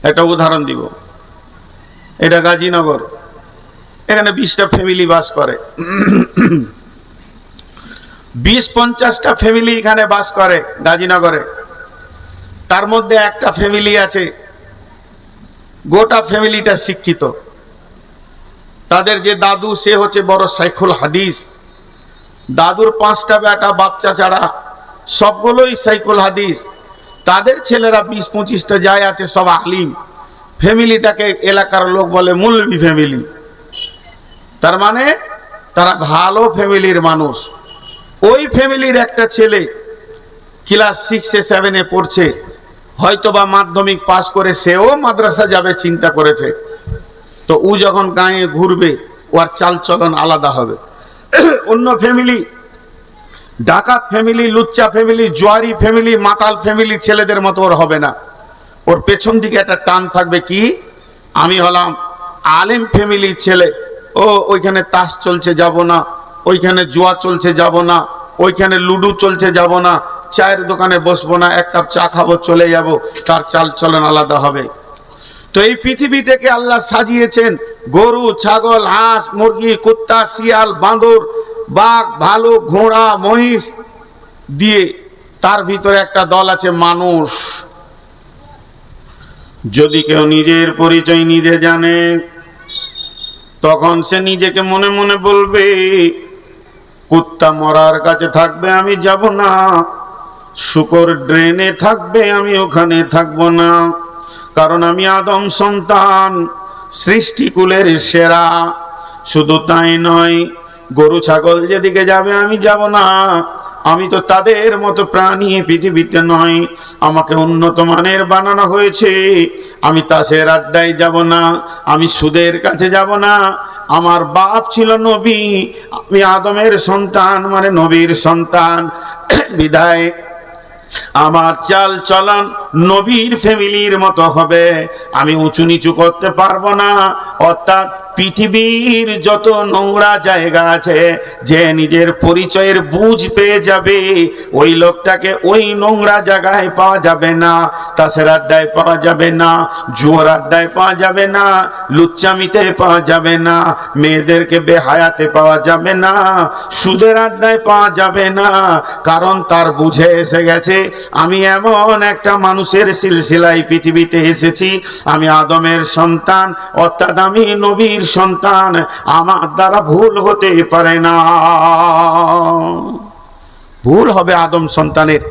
একটা উদাহরণ দিব। এটা গাজীনগর, এখানে 20টা ফ্যামিলি বাস করে। 20-50টা ফ্যামিলি এখানে বাস করে গাজীনগরে। তার মধ্যে একটা ফ্যামিলি আছে, গোটা ফ্যামিলিটা শিক্ষিত। তাদের যে দাদু সে হচ্ছে বড় শাইখুল হাদিস, দাদুর 5টা বেটা বাচ্চা ছাড়া সবগুলোই শাইখুল হাদিস। তাদের ছেলেরা 20-25টা যায় আছে, সব আলিম। ফ্যামিলিটাকে এলাকার লোক বলে মুলবি ফ্যামিলি। তার মানে তারা ভালো ফ্যামিলির মানুষ। ওই ফ্যামিলির একটা ছেলে ক্লাস 6-7 পড়ছে, হয়তোবা মাধ্যমিক পাস করে সেও মাদ্রাসা যাবে চিন্তা করেছে। তো ও যখন গায়ে ঘুরবে ওর চালচলন আলাদা হবে। অন্য ফ্যামিলি, ডাকাত ফ্যামিলি, লুচ্চা ফ্যামিলি, জুয়ারি ফ্যামিলি, মাতাল ফ্যামিলি ছেলেদের মতো ওর হবে না। ওর পেছন দিকে একটা টান থাকবে, কি আমি হলাম আলেম ফ্যামিলির ছেলে, ও ওইখানে তাস চলছে যাব না, ওইখানে জুয়া চলছে যাব না, ওইখানে লুডু চলছে যাব না, চায়ের দোকানে বসবো না, 1 কাপ চা খাবো চলে যাব। তার চাল চলন আলাদা হবে। তো এই পৃথিবীটাকে আল্লাহ সাজিয়েছেন গরু, ছাগল, হাঁস, মুরগি, কুত্তা, শিয়াল, বাঁদর, বাঘ, ভালুক, ঘোড়া, মহিষ দিয়ে। তার ভিতরে একটা দল আছে মানুষ। যদি কেউ নিজের পরিচয় নিজে জানে, তখন সে নিজেকে মনে মনে বলবে, কুত্তা মরার কাছে থাকবে আমি যাব না, শূকর ড্রেনে থাকবে আমি ওখানে থাকবো না, কারণ আমি আদম সন্তান, সৃষ্টিকুলের সেরা। শুধু তাই নয়, গরু ছাগল যেদিকে যাবে আমি যাব না, আমি তো তাদের মতো প্রাণী পৃথিবীতে নয়, আমাকে উন্নত মানের বানানো হয়েছে। আমি তাসের আড্ডায় যাব না, আমি সুদের কাছে যাব না। আমার বাপ ছিল নবী, আমি আদমের সন্তান মানে নবীর সন্তান। বিদায় আমার চাল চলন নবীর ফ্যামিলির মতো হবে, আমি উঁচু নিচু করতে পারবো না। অর্থাৎ পৃথিবীর যত নোংরা জায়গা আছে, যে নিজের পরিচয়ের বুঝ পেয়ে যাবে, ওই লোকটাকে ওই নোংরা জায়গায় পাওয়া যাবে না। তাসের আড্ডায় পাওয়া যাবে না, জুয়ার আড্ডায় পাওয়া যাবে না, লুচ্চামিতে পাওয়া যাবে না, মেয়েদেরকে বেহায়াতে পাওয়া যাবে না, সুদের আড্ডায় পাওয়া যাবে না। কারণ তার বুঝে এসে গেছে, আমি এমন একটা মানুষের সিলসিলায় পৃথিবীতে এসেছি, আমি আদমের সন্তান, অর্থাৎ আমি নবীর সন্তান, আমার দ্বারা ভুল হতে পারে না। ভুল হবে আদম সন্তানের,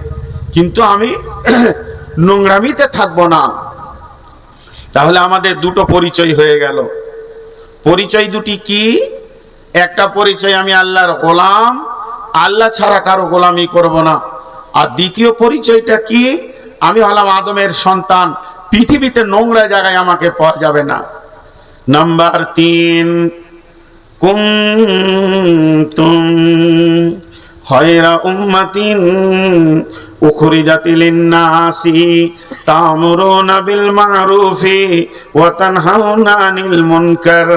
কিন্তু আমি নোংরামিতে থাকবো না। তাহলে আমাদের দুটো পরিচয় হয়ে গেল। পরিচয় দুটি কি? একটা পরিচয় আমি আল্লাহর গোলাম, আল্লাহ ছাড়া কারো গোলামি করব না। আর দ্বিতীয় পরিচয়টা কি? আমি হলাম আদমের সন্তান, পৃথিবীতে নোংরা জায়গায় আমাকে পাওয়া যাবে না। নাম্বার 3, কুনতুম খায়রা উম্মাতিন উখরিজাত লিন-নাসি তা'মুরুনা বিল মা'রুফি ওয়া তানহাউনা আনিল মুনকার।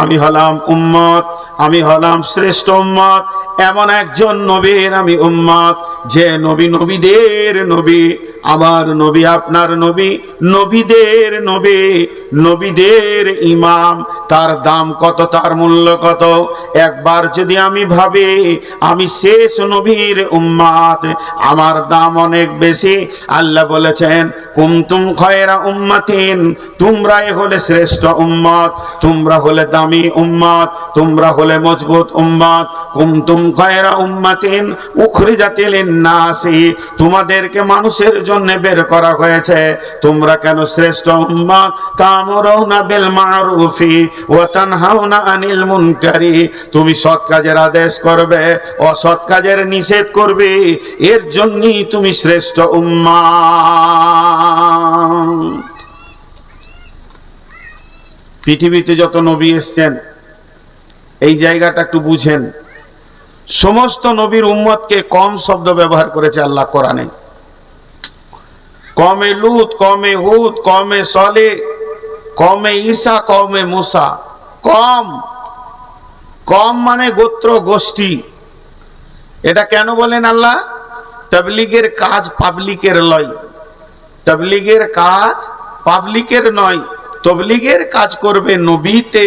আমি হলাম উম্মত, আমি হলাম শ্রেষ্ঠ উম্মত, এমন একজন নবীর আমি উম্মত, যে নবী নবীদের নবী, আমার নবী আপনার নবী, নবীদের নবী, নবীদের ইমাম। তার দাম কত, তার মূল্য কত? একবার যদি আমি ভাবি আমি শেষ নবীর উম্মত, আমার দাম অনেক বেশি। আল্লাহ বলেছেন, কুনতুম খায়রা উম্মাতিন, তোমরাই হলে শ্রেষ্ঠ উম্মত, তোমরা হলে দামি উম্মত, তোমরা হলে মজবুত উম্মত। কুনতুম খায়রা উম্মাতিন উখরিজাত লিন-নাসি, তোমাদেরকে মানুষের জন্য বের করা হয়েছে, তোমরা কেন শ্রেষ্ঠ উম্মত? তা'মুরুনা বিল মা'রুফি ওয়া তানহাউনা আনিল মুনকারি, তুমি সৎ কাজের আদেশ করবে, অসৎ কাজের নিষেধ করবে, এর জন্যই তুমি শ্রেষ্ঠ উম্মত। পৃথিবীতে যত নবী এসেছেন, এই জায়গাটা একটু বুঝেন। সমস্ত নবীর উম্মতকে কম শব্দ ব্যবহার করেছে আল্লাহ কোরআনে। কমে লূত, কমে হুদ, কমে সালেহ, কমে ঈসা, কমে মুসা। কম, কম মানে গোত্র গোষ্ঠী। এটা কেন বলেন আল্লাহ? তাবলীগের কাজ পাবলিকের লয়, তাবলীগের কাজ পাবলিকের নয়, তবলিগের কাজ করবে নবীতে,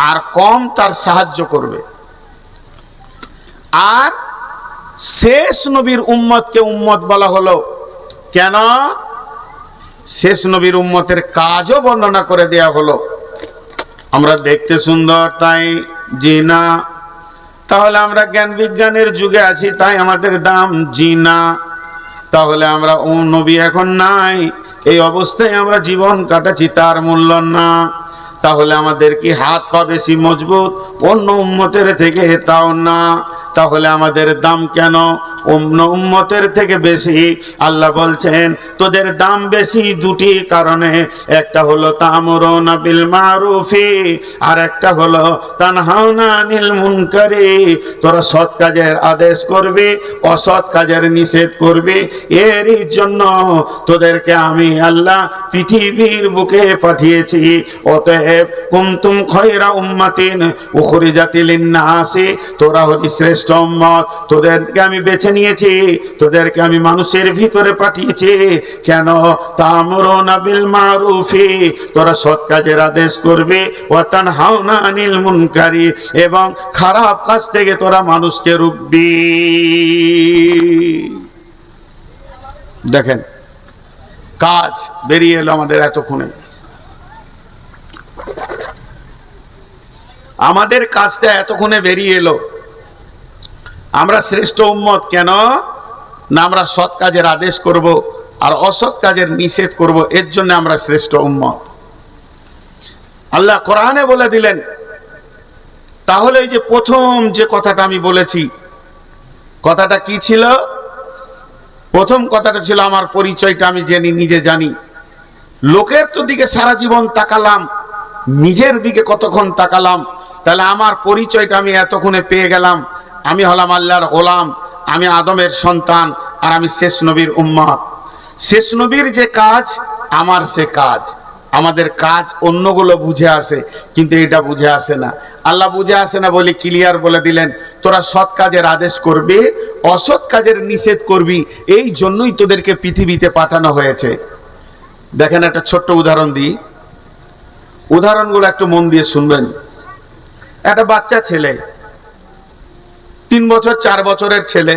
আর কম তার সাহায্য করবে। আর শেষ নবীর উম্মতকে উম্মত বলা হলো কেন? শেষ নবীর উম্মতের কাজও বর্ণনা করে দেয়া হলো। আমরা দেখতে সুন্দর তাই জি না? তাহলে আমরা জ্ঞান বিজ্ঞানের যুগে আছি তাই আমাদের দাম জি না? তাহলে আমরা ও নবী এখন নাই, এই অবস্থায় আমরা জীবন কাটাচ্ছি, তার মূল্য না? তাহলে আমাদের কি হাত পা বেশি মজবুত অন্য উম্মতের থেকে? তাও না। তাহলে আমাদের দাম কেন অন্য উম্মতের থেকে বেশি? আল্লাহ বলছেন তোদের দাম বেশি দুটি কারণে। একটা হলো তা'মুরুনা বিল মারুফি, আর একটা হলো তানহাউনা আনিল মুনকারি। তোরা সৎ কাজের আদেশ করবি, অসৎ কাজের নিষেধ করবি। এরই জন্য তোদেরকে আমি আল্লাহ পৃথিবীর বুকে পাঠিয়েছি। অতএব কুনতুম খায়রা উম্মাতিন উখরিজাত লিন-নাসি, তোরা হলি শ্রেষ্ঠ উম্মত, তোদেরকে আমি বেছে নিয়েছি, তোদেরকে আমি মানুষের ভিতরে পাঠিয়েছি। কেন? তা'মুরুনা বিল মারুফি, তোরা সৎ কাজের আদেশ করবে, ওয়া তানহাউনা আনিল মুনকারি, এবং খারাপ কাজ থেকে তোরা মানুষকে রুখবি। দেখেন কাজ বেরিয়ে এলো আমাদের এতক্ষণে। আমাদের কাজটা এতক্ষণে বেরিয়ে এলো। আমরা শ্রেষ্ঠ উম্মত কেন? না আমরা সৎ কাজের আদেশ করব আর অসৎ কাজের নিষেধ করব, এর জন্য আমরা শ্রেষ্ঠ উম্মত। আল্লাহ কোরআনে বলে দিলেন। তাহলে এই যে প্রথম যে কথাটা আমি বলেছি, কথাটা কি ছিল? প্রথম কথাটা ছিল আমার পরিচয়টা আমি নিজে জানি। লোকের তো দিকে সারা জীবন তাকালাম, নিজের দিকে কতক্ষণ তাকালাম? তাহলে আমার পরিচয়টা আমি এতক্ষণে পেয়ে গেলাম। আমি হলাম আল্লাহর গোলাম, আমি আদমের সন্তান, আর আমি শেষ নবীর উম্মত। শেষ নবীর যে কাজ আমার সে কাজ। আমাদের কাজ অন্যগুলো বুঝে আসে, কিন্তু এটা বুঝে আসে না। আল্লাহ বুঝে আসে না বলে ক্লিয়ার বলে দিলেন তোরা সৎ কাজের আদেশ করবি, অসৎ কাজের নিষেধ করবি, এই জন্যই তোদেরকে পৃথিবীতে পাঠানো হয়েছে। দেখেন একটা ছোট্ট উদাহরণ দিই, উদাহরণগুলো একটু মন দিয়ে শুনবেন। একটা বাচ্চা ছেলে, 3 বছর 4 বছরের ছেলে,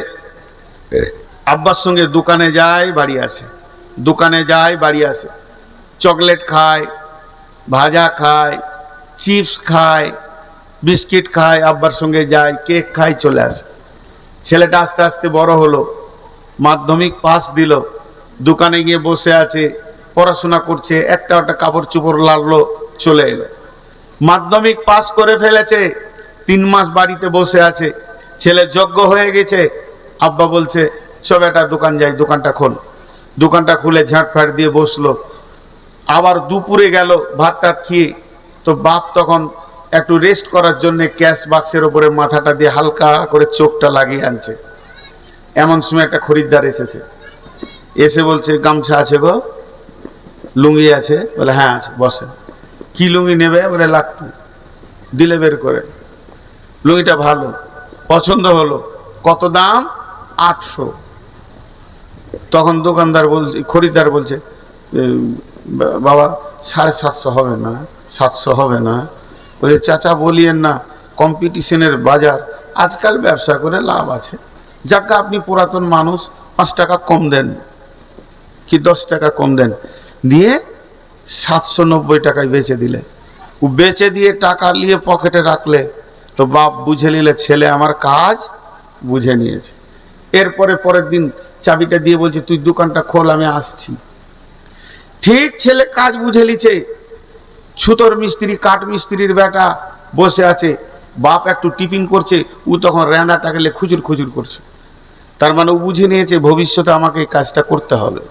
আব্বার সঙ্গে দোকানে যায় বাড়ি আসে, দোকানে যায় বাড়ি আসে, চকলেট খায়, ভাজা খায়, চিপস খায়, বিস্কিট খায়, আব্বার সঙ্গে যায়, কেক খায়, চলে আসে। ছেলেটা আস্তে আস্তে বড় হলো, মাধ্যমিক পাস দিল, দোকানে গিয়ে বসে আছে, পড়াশোনা করছে, একটা কাপড় চোপড় লাগলো, চলে এলো। মাধ্যমিক পাস করে ফেলেছে, 3 মাস বাড়িতে বসে আছে, ছেলে যোগ্য হয়ে গেছে। আব্বা বলছে চ বেটা দোকান যাই, দোকানটা খোল। দোকানটা খুলে ঝাঁটফাট দিয়ে বসলো। আবার দুপুরে গেল ভাত টাত খেয়ে, তো বাপ তখন একটু রেস্ট করার জন্য ক্যাশ বাক্সের উপরে মাথাটা দিয়ে হালকা করে চোখটা লাগিয়ে আনছে। এমন সময় একটা খরিদ্দার এসেছে, এসে বলছে গামছা আছে গো, লুঙ্গি আছে? বলে হ্যাঁ আছে, বসে। কি লুঙ্গি নেবে? বলে লাট্টু। দিলে বের করে, লুঙ্গিটা ভালো, পছন্দ হলো। কত দাম? 800। তখন দোকানদার বলছে, খরিদ্দার বলছে বাবা 750 হবে না? 700 হবে না? বলে চাচা বলিয়েন না, কম্পিটিশনের বাজার, আজকাল ব্যবসা করে লাভ আছে। যাকে আপনি পুরাতন মানুষ, 5 টাকা কম দেন কি 10 টাকা কম দেন, দিয়ে 790 টাকায় বেচে দিলে। ও বেচে দিয়ে টাকা নিয়ে পকেটে রাখলে, তো বাপ বুঝে নিলে ছেলে আমার কাজ বুঝে নিয়েছে। এরপরে পরের দিন চাবিটা দিয়ে বলছে তুই দোকানটা খোল, আমি আসছি। ঠিক ছেলে কাজ বুঝে নিছে। ছুতোর মিস্ত্রি, কাঠ মিস্ত্রির বেটা বসে আছে, বাপ একটু টিফিন করছে, ও তখন রেঁদা টাকলে খুচুর খুচুর করছে। তার মানে ও বুঝে নিয়েছে ভবিষ্যতে আমাকে এই কাজটা করতে হবে।